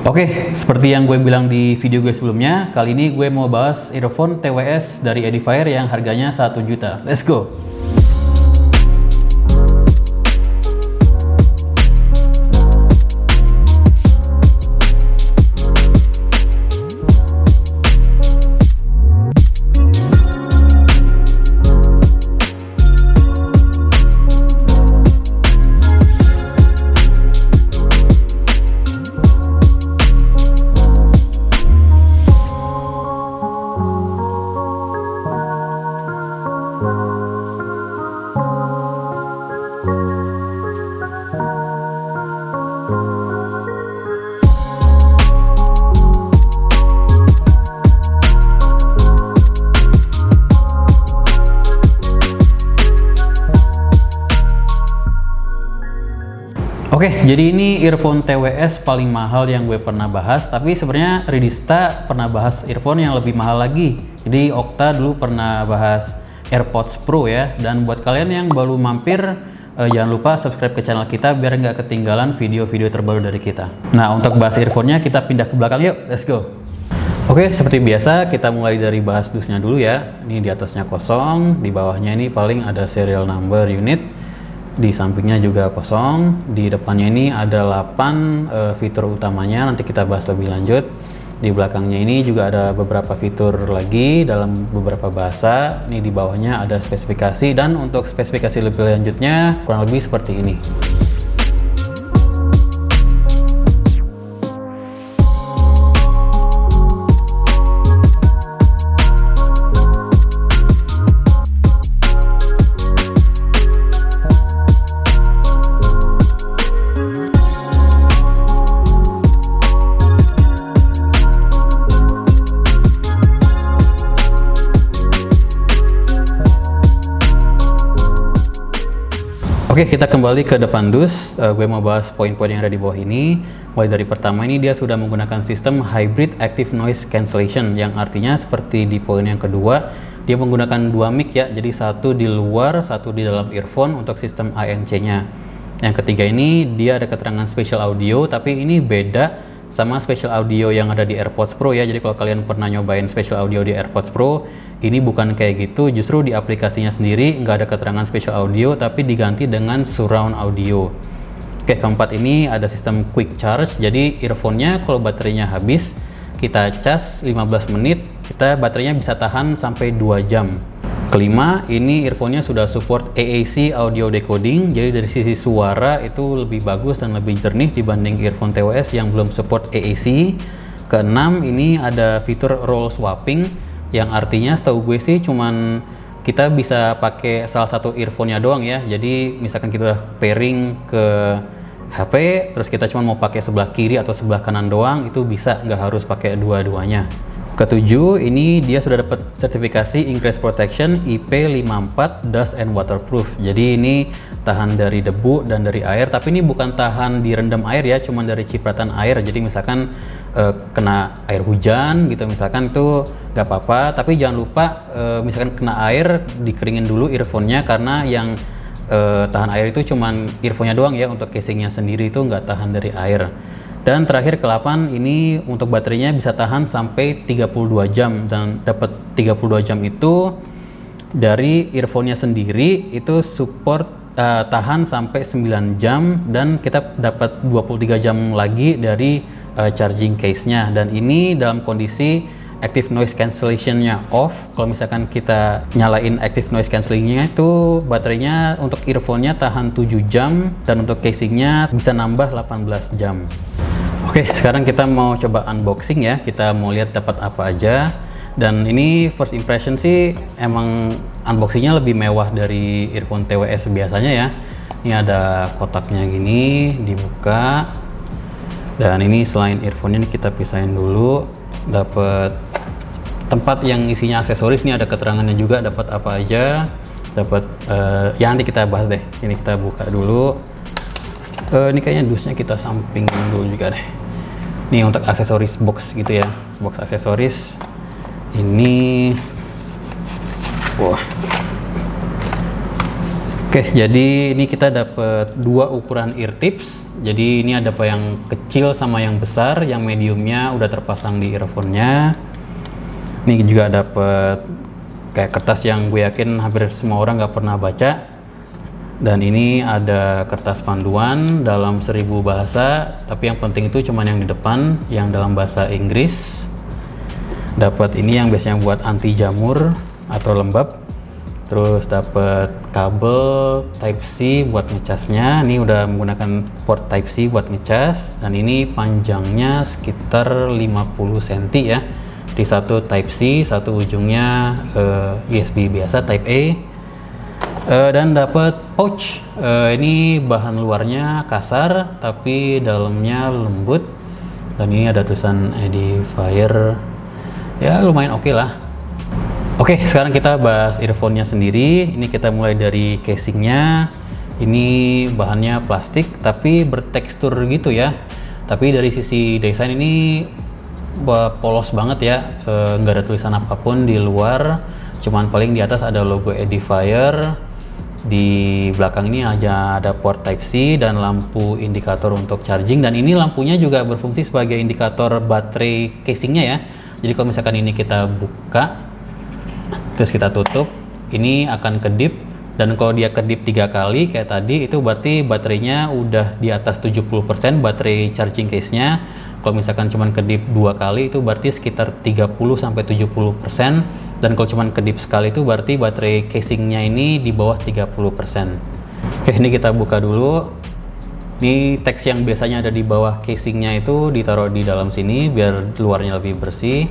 Oke, seperti yang gue bilang di video gue sebelumnya, kali ini gue mau bahas earphone TWS dari Edifier yang harganya 1 juta. Let's go! Oke, jadi ini earphone TWS paling mahal yang gue pernah bahas, tapi sebenarnya Ridista pernah bahas earphone yang lebih mahal lagi. Jadi Okta dulu pernah bahas AirPods Pro ya, dan buat kalian yang baru mampir, jangan lupa subscribe ke channel kita biar nggak ketinggalan video-video terbaru dari kita. Nah, untuk bahas earphone-nya kita pindah ke belakang yuk, let's go! Oke, seperti biasa kita mulai dari bahas dusnya dulu ya. Ini di atasnya kosong, di bawahnya ini paling ada serial number unit. Di sampingnya juga kosong, di depannya ini ada 8 fitur utamanya, nanti kita bahas lebih lanjut. Di belakangnya ini juga ada beberapa fitur lagi dalam beberapa bahasa. Ini di bawahnya ada spesifikasi, dan untuk spesifikasi lebih lanjutnya kurang lebih seperti ini. Oke, kita kembali ke depan dus. Gue mau bahas poin-poin yang ada di bawah ini. Mulai dari pertama ini, dia sudah menggunakan sistem Hybrid Active Noise Cancellation, yang artinya seperti di poin yang kedua, dia menggunakan 2 mic ya, jadi satu di luar, satu di dalam earphone untuk sistem ANC-nya. Yang ketiga ini, dia ada keterangan spatial audio, tapi ini beda sama spatial audio yang ada di AirPods Pro ya. Jadi kalau kalian pernah nyobain spatial audio di AirPods Pro, ini bukan kayak gitu, justru di aplikasinya sendiri nggak ada keterangan spatial audio, tapi diganti dengan surround audio. Oke, keempat ini ada sistem quick charge, jadi earphone-nya kalau baterainya habis, kita cas 15 menit, baterainya bisa tahan sampai 2 jam. Kelima, ini earphone-nya sudah support AAC audio decoding, jadi dari sisi suara itu lebih bagus dan lebih jernih dibanding earphone TWS yang belum support AAC. Keenam, ini ada fitur roll swapping, yang artinya setahu gue sih cuman kita bisa pakai salah satu earphone-nya doang ya. Jadi misalkan kita pairing ke HP, terus kita cuma mau pakai sebelah kiri atau sebelah kanan doang, itu bisa, nggak harus pakai dua-duanya. Ketujuh, ini dia sudah dapat sertifikasi Ingress Protection IP54 Dust and Waterproof. Jadi ini tahan dari debu dan dari air, tapi ini bukan tahan direndam air ya, cuma dari cipratan air. Jadi misalkan kena air hujan gitu misalkan, itu nggak apa-apa, tapi jangan lupa misalkan kena air dikeringin dulu earphone-nya, karena yang tahan air itu cuman earphone-nya doang ya, untuk casingnya sendiri itu nggak tahan dari air. Dan terakhir ke-8, ini untuk baterainya bisa tahan sampai 32 jam, dan dapat 32 jam itu dari earphone-nya sendiri itu support tahan sampai 9 jam, dan kita dapat 23 jam lagi dari charging case-nya. Dan ini dalam kondisi active noise cancellation-nya off. Kalau misalkan kita nyalain active noise cancellation-nya, itu baterainya untuk earphone-nya tahan 7 jam, dan untuk casing-nya bisa nambah 18 jam. Oke, sekarang kita mau coba unboxing ya. Kita mau lihat dapat apa aja. Dan ini first impression sih emang unboxingnya lebih mewah dari earphone TWS biasanya ya. Ini ada kotaknya gini, dibuka. Dan ini selain earphone-nya, ini kita pisahin dulu. Dapat tempat yang isinya aksesoris, nih ada keterangannya juga dapat apa aja. Dapat ya nanti kita bahas deh. Ini kita buka dulu. Ini kayaknya dusnya kita sampingin dulu juga deh. Ini untuk aksesoris box gitu ya, box aksesoris. Ini wah, Oke, jadi ini kita dapat dua ukuran ear tips. Jadi ini ada yang kecil sama yang besar, yang mediumnya udah terpasang di earphone-nya. Ini juga dapat kayak kertas yang gue yakin hampir semua orang nggak pernah baca. Dan ini ada kertas panduan dalam 1000 bahasa, tapi yang penting itu cuman yang di depan, yang dalam bahasa Inggris. Dapat ini yang biasanya buat anti jamur atau lembab. Terus dapat kabel Type-C buat ngecasnya. Ini udah menggunakan port Type-C buat ngecas, dan ini panjangnya sekitar 50 cm ya. Di satu Type-C, satu ujungnya USB biasa Type A. Dan dapat pouch. Ini bahan luarnya kasar tapi dalamnya lembut, dan ini ada tulisan Edifier. Ya lumayan oke lah. Oke, sekarang kita bahas earphone-nya sendiri. Ini kita mulai dari casingnya. Ini bahannya plastik tapi bertekstur gitu ya. Tapi dari sisi desain ini polos banget ya. Nggak ada tulisan apapun di luar. Cuman paling di atas ada logo Edifier. Di belakang ini aja ada port Type-C dan lampu indikator untuk charging. Dan ini lampunya juga berfungsi sebagai indikator baterai casingnya ya. Jadi kalau misalkan ini kita buka terus kita tutup, ini akan kedip, dan kalau dia kedip 3 kali kayak tadi, itu berarti baterainya udah di atas 70% baterai charging case-nya. Kalau misalkan cuman kedip 2 kali itu berarti sekitar 30-70%, dan kalau cuman kedip sekali itu berarti baterai casingnya ini di bawah 30%. Oke, ini kita buka dulu. Ini teks yang biasanya ada di bawah casingnya itu ditaruh di dalam sini biar luarnya lebih bersih.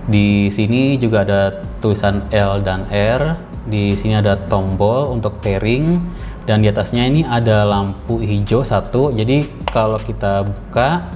Di sini juga ada tulisan L dan R. Di sini ada tombol untuk pairing, dan di atasnya ini ada lampu hijau satu. Jadi kalau kita buka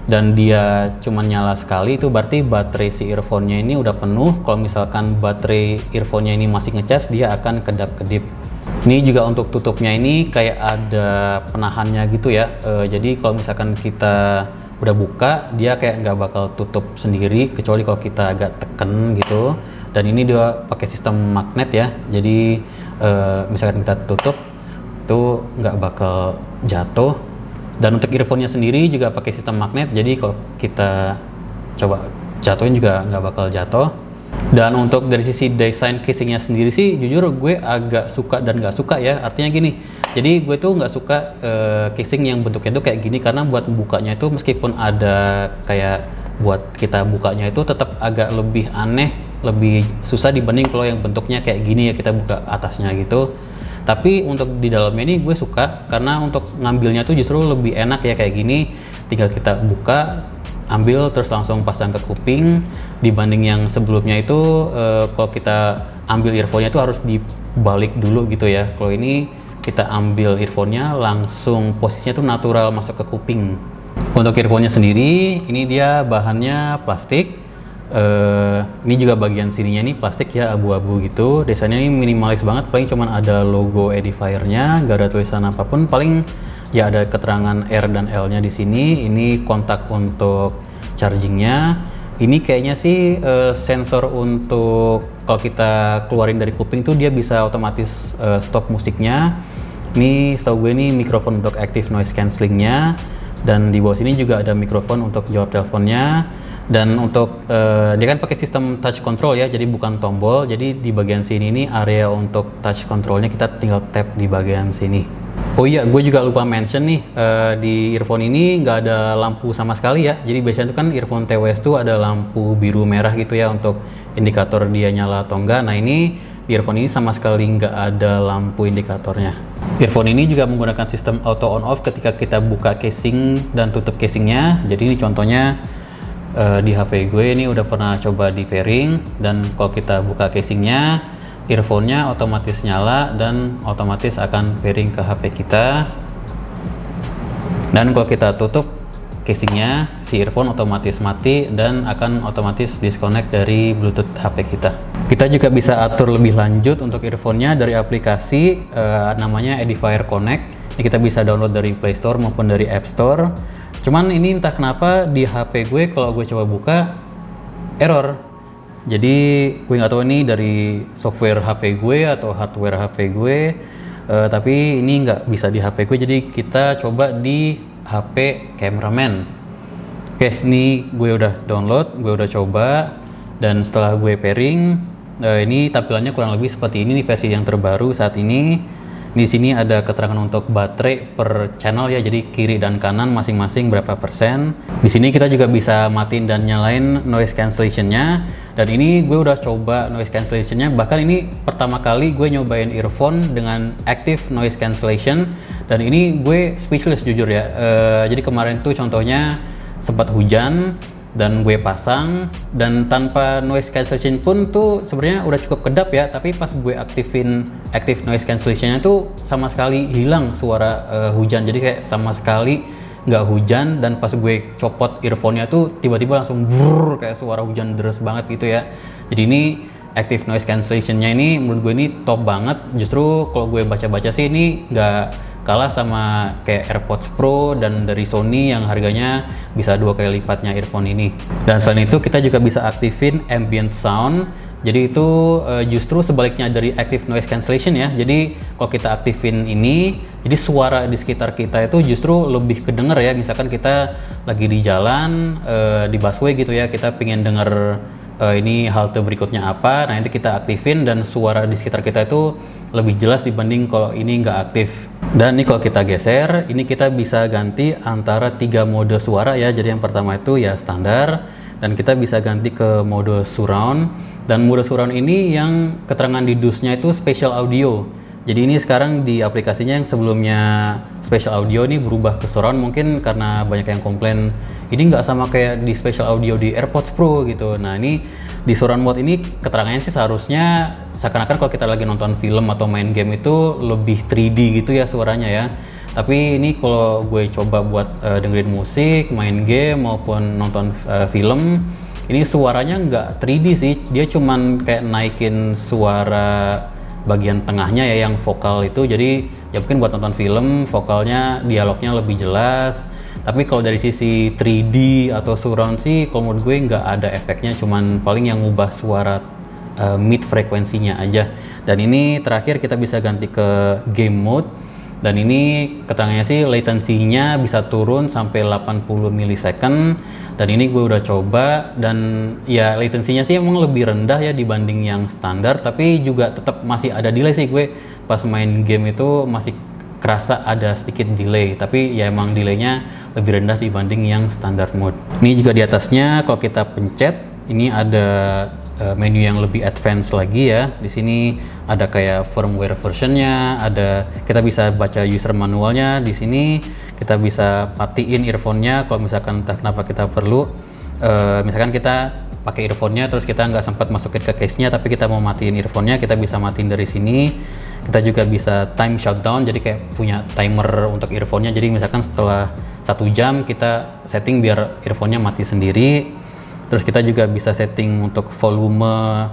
dan dia cuma nyala sekali, itu berarti baterai si earphone-nya ini udah penuh. Kalau misalkan baterai earphone-nya ini masih ngecas, dia akan kedap-kedip. Ini juga untuk tutupnya ini kayak ada penahannya gitu ya. Jadi kalau misalkan kita udah buka, dia kayak nggak bakal tutup sendiri kecuali kalau kita agak tekan gitu. Dan ini dia pakai sistem magnet ya, jadi misalkan kita tutup itu nggak bakal jatuh. Dan untuk earphone-nya sendiri juga pakai sistem magnet, jadi kalau kita coba jatuhin juga nggak bakal jatuh. Dan untuk dari sisi desain casingnya sendiri sih jujur gue agak suka dan nggak suka ya. Artinya gini, jadi gue tuh nggak suka casing yang bentuknya tuh kayak gini, karena buat bukanya itu meskipun ada kayak buat kita bukanya itu tetap agak lebih aneh, lebih susah dibanding kalau yang bentuknya kayak gini ya, kita buka atasnya gitu. Tapi untuk di dalamnya ini gue suka, karena untuk ngambilnya tuh justru lebih enak ya kayak gini. Tinggal kita buka, ambil terus langsung pasang ke kuping, dibanding yang sebelumnya itu kalau kita ambil earphone-nya itu harus dibalik dulu gitu ya. Kalau ini kita ambil earphone-nya langsung posisinya tuh natural masuk ke kuping. Untuk earphone-nya sendiri ini dia bahannya plastik. Ini juga bagian sininya ini plastik ya, abu-abu gitu. Desainnya ini minimalis banget, paling cuman ada logo Edifier-nya, nggak ada tulisan apapun. Paling ya ada keterangan R dan L-nya di sini. Ini kontak untuk chargingnya. Ini kayaknya sih sensor untuk kalau kita keluarin dari kuping tuh dia bisa otomatis stop musiknya. Ini setahu gue ini mikrofon untuk active noise cancellingnya, dan di bawah sini juga ada mikrofon untuk jawab teleponnya. Dan untuk dia kan pakai sistem touch control ya, jadi bukan tombol. Jadi di bagian sini ini area untuk touch controlnya, kita tinggal tap di bagian sini. Oh iya, gue juga lupa mention nih, di earphone ini nggak ada lampu sama sekali ya. Jadi biasanya itu kan earphone TWS tuh ada lampu biru merah gitu ya untuk indikator dia nyala atau enggak. Nah ini di earphone ini sama sekali nggak ada lampu indikatornya. Earphone ini juga menggunakan sistem auto on off ketika kita buka casing dan tutup casingnya. Jadi ini contohnya di HP gue ini udah pernah coba di pairing, dan kalau kita buka casingnya, earphone-nya otomatis nyala dan otomatis akan pairing ke HP kita. Dan kalau kita tutup casingnya, si earphone otomatis mati dan akan otomatis disconnect dari Bluetooth HP kita. Kita juga bisa atur lebih lanjut untuk earphone-nya dari aplikasi namanya Edifier Connect. Ini kita bisa download dari Play Store maupun dari App Store. Cuman ini entah kenapa di HP gue kalau gue coba buka error. Jadi gue nggak tahu ini dari software HP gue atau hardware HP gue Tapi ini nggak bisa di HP gue, jadi kita coba di HP Cameraman. Oke, ini gue udah download, gue udah coba, dan setelah gue pairing, ini tampilannya kurang lebih seperti ini nih, versi yang terbaru saat ini. Di sini ada keterangan untuk baterai per channel ya, jadi kiri dan kanan masing-masing berapa persen. Di sini kita juga bisa matiin dan nyalain noise cancellation-nya. Dan ini gue udah coba noise cancellation-nya, bahkan ini pertama kali gue nyobain earphone dengan active noise cancellation, dan ini gue speechless jujur ya. Jadi kemarin tuh contohnya sempat hujan dan gue pasang, dan tanpa noise cancellation pun tuh sebenarnya udah cukup kedap ya, tapi pas gue aktifin active noise cancellation-nya tuh sama sekali hilang suara hujan, jadi kayak sama sekali nggak hujan. Dan pas gue copot earphone-nya tuh tiba-tiba langsung brrrr, kayak suara hujan deras banget gitu ya. Jadi ini active noise cancellation-nya ini menurut gue ini top banget. Justru kalau gue baca-baca sih ini nggak kalah sama kayak AirPods Pro dan dari Sony yang harganya bisa 2 kali lipatnya earphone ini. Dan selain itu kita juga bisa aktifin ambient sound. Jadi itu justru sebaliknya dari active noise cancellation ya. Jadi kalau kita aktifin ini, jadi suara di sekitar kita itu justru lebih kedenger ya. Misalkan kita lagi di jalan, di busway gitu ya, kita pengen denger ini halte berikutnya apa, nah nanti kita aktifin dan suara di sekitar kita itu lebih jelas dibanding kalau ini nggak aktif. Dan ini kalau kita geser, ini kita bisa ganti antara 3 mode suara ya. Jadi yang pertama itu ya standar, dan kita bisa ganti ke mode surround. Dan mode surround ini yang keterangan di DUS-nya itu spatial audio. Jadi ini sekarang di aplikasinya yang sebelumnya spatial audio ini berubah ke surround, mungkin karena banyak yang komplain ini nggak sama kayak di spatial audio di AirPods Pro gitu. Nah ini di surround mode ini keterangannya sih seharusnya seakan-akan kalau kita lagi nonton film atau main game itu lebih 3D gitu ya suaranya ya. Tapi ini kalau gue coba buat dengerin musik, main game maupun nonton film, ini suaranya nggak 3D sih. Dia cuman kayak naikin suara bagian tengahnya ya yang vokal itu, jadi ya mungkin buat nonton film vokalnya, dialognya lebih jelas. Tapi kalau dari sisi 3D atau surround sih kalau menurut gue nggak ada efeknya, cuman paling yang ngubah suara mid frekuensinya aja. Dan ini terakhir kita bisa ganti ke game mode, dan ini keterangannya sih latency-nya bisa turun sampai 80 milisecond. Dan ini gue udah coba, dan ya latency-nya sih emang lebih rendah ya dibanding yang standar, tapi juga tetap masih ada delay sih. Gue pas main game itu masih kerasa ada sedikit delay, tapi ya emang delaynya lebih rendah dibanding yang standard mode. Ini juga di atasnya kalau kita pencet, ini ada menu yang lebih advance lagi ya. Di sini ada kayak firmware versionnya, ada kita bisa baca user manualnya. Di sini kita bisa matiin earphone-nya kalau misalkan entah kenapa kita perlu. Misalkan kita pakai earphone-nya terus kita nggak sempat masukin ke case-nya, tapi kita mau matiin earphone-nya, kita bisa matiin dari sini. Kita juga bisa time shutdown, jadi kayak punya timer untuk earphone-nya. Jadi misalkan setelah 1 jam kita setting biar earphone-nya mati sendiri. Terus kita juga bisa setting untuk volume,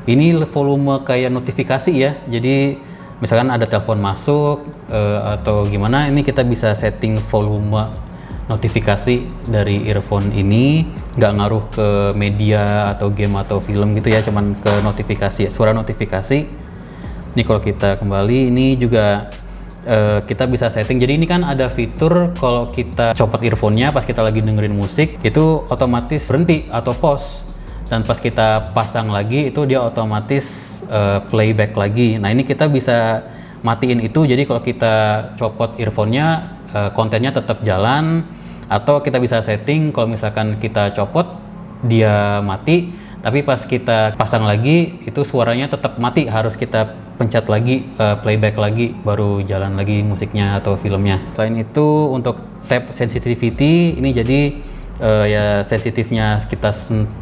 ini volume kayak notifikasi ya. Jadi misalkan ada telepon masuk atau gimana, ini kita bisa setting volume notifikasi dari earphone ini, nggak ngaruh ke media atau game atau film gitu ya, cuman ke notifikasi, suara notifikasi. Ini kalau kita kembali, ini juga kita bisa setting. Jadi ini kan ada fitur kalau kita copot earphone-nya pas kita lagi dengerin musik itu otomatis berhenti atau pause, dan pas kita pasang lagi itu dia otomatis playback lagi. Nah ini kita bisa matiin itu, jadi kalau kita copot earphone-nya kontennya tetap jalan, atau kita bisa setting kalau misalkan kita copot dia mati, tapi pas kita pasang lagi itu suaranya tetap mati, harus kita pencet lagi, playback lagi, baru jalan lagi musiknya atau filmnya. Selain itu untuk tab sensitivity ini, jadi ya sensitifnya kita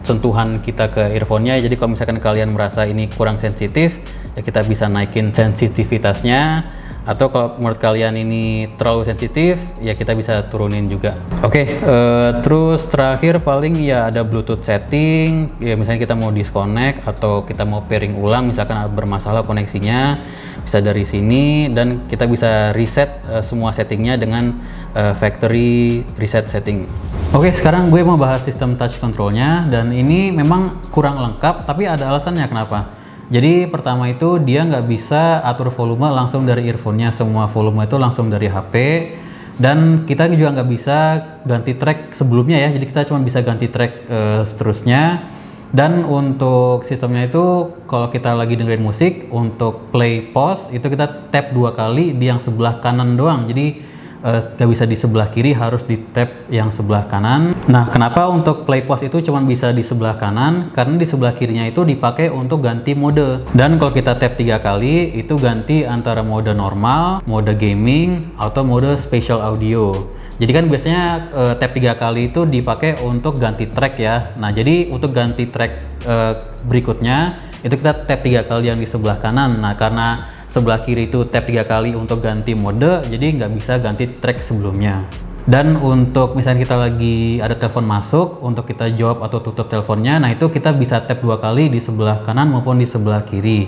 sentuhan kita ke earphone-nya. Jadi kalau misalkan kalian merasa ini kurang sensitif, ya kita bisa naikin sensitivitasnya, atau kalau menurut kalian ini terlalu sensitif ya kita bisa turunin juga. Oke, terus terakhir paling ya ada Bluetooth setting ya, misalnya kita mau disconnect atau kita mau pairing ulang, misalkan bermasalah koneksinya, bisa dari sini, dan kita bisa reset semua settingnya dengan factory reset setting. Oke, sekarang gue mau bahas sistem touch controlnya, dan ini memang kurang lengkap tapi ada alasannya kenapa. Jadi pertama itu dia nggak bisa atur volume langsung dari earphone-nya, semua volume itu langsung dari HP. Dan kita juga nggak bisa ganti track sebelumnya ya, jadi kita cuma bisa ganti track seterusnya. Dan untuk sistemnya itu kalau kita lagi dengerin musik, untuk play pause itu kita tap 2 kali di yang sebelah kanan doang. Jadi nggak bisa di sebelah kiri, harus di tap yang sebelah kanan. Nah, kenapa untuk play pause itu cuma bisa di sebelah kanan? Karena di sebelah kirinya itu dipakai untuk ganti mode. Dan kalau kita tap 3 kali itu ganti antara mode normal, mode gaming, atau mode spatial audio. Jadi kan biasanya tap 3 kali itu dipakai untuk ganti track ya. Nah, jadi untuk ganti track berikutnya itu kita tap 3 kali yang di sebelah kanan. Nah, karena sebelah kiri itu tap 3 kali untuk ganti mode, jadi nggak bisa ganti track sebelumnya. Dan untuk misalnya kita lagi ada telepon masuk, untuk kita jawab atau tutup teleponnya, nah itu kita bisa tap 2 kali di sebelah kanan maupun di sebelah kiri.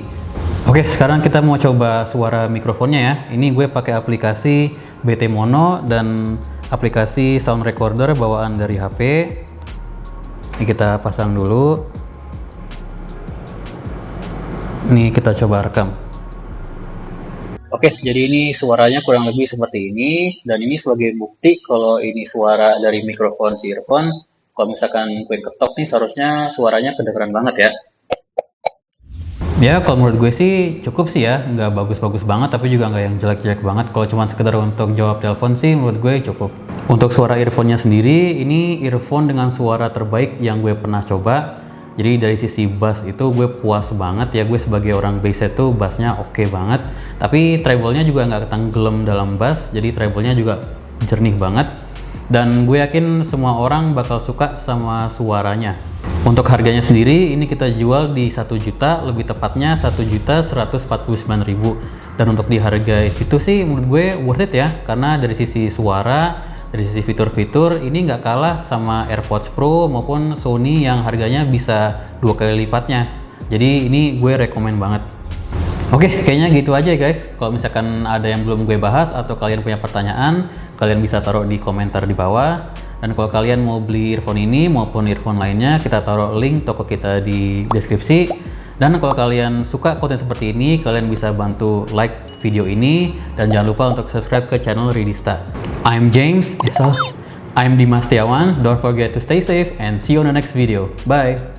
Oke, sekarang kita mau coba suara mikrofonnya ya. Ini gue pakai aplikasi BT Mono dan aplikasi sound recorder bawaan dari HP. Ini kita pasang dulu. Ini kita coba rekam. Oke, jadi ini suaranya kurang lebih seperti ini, dan ini sebagai bukti kalau ini suara dari mikrofon si earphone. Kalau misalkan gue ketok nih, seharusnya suaranya kedengeran banget ya. Ya, kalau menurut gue sih cukup sih ya, nggak bagus-bagus banget, tapi juga nggak yang jelek-jelek banget. Kalau cuma sekedar untuk jawab telepon sih, menurut gue cukup. Untuk suara earphone-nya sendiri, ini earphone dengan suara terbaik yang gue pernah coba. Jadi dari sisi bass itu gue puas banget ya, gue sebagai orang bassnya tuh bassnya oke banget. Tapi treble-nya juga nggak tenggelam dalam bass, jadi treble-nya juga jernih banget. Dan gue yakin semua orang bakal suka sama suaranya. Untuk harganya sendiri ini kita jual di 1 juta, lebih tepatnya 1.149.000. Dan untuk di harga itu sih menurut gue worth it ya, karena dari sisi suara, dari sisi fitur-fitur ini nggak kalah sama AirPods Pro maupun Sony yang harganya bisa 2 kali lipatnya. Jadi ini gue rekomen banget. Oke, kayaknya gitu aja guys. Kalau misalkan ada yang belum gue bahas atau kalian punya pertanyaan, kalian bisa taruh di komentar di bawah. Dan kalau kalian mau beli earphone ini maupun earphone lainnya, kita taruh link toko kita di deskripsi. Dan kalau kalian suka konten seperti ini, kalian bisa bantu like video ini dan jangan lupa untuk subscribe ke channel Ridista. I'm James, I'm Dimas Setiawan. Don't forget to stay safe and see you on the next video. Bye.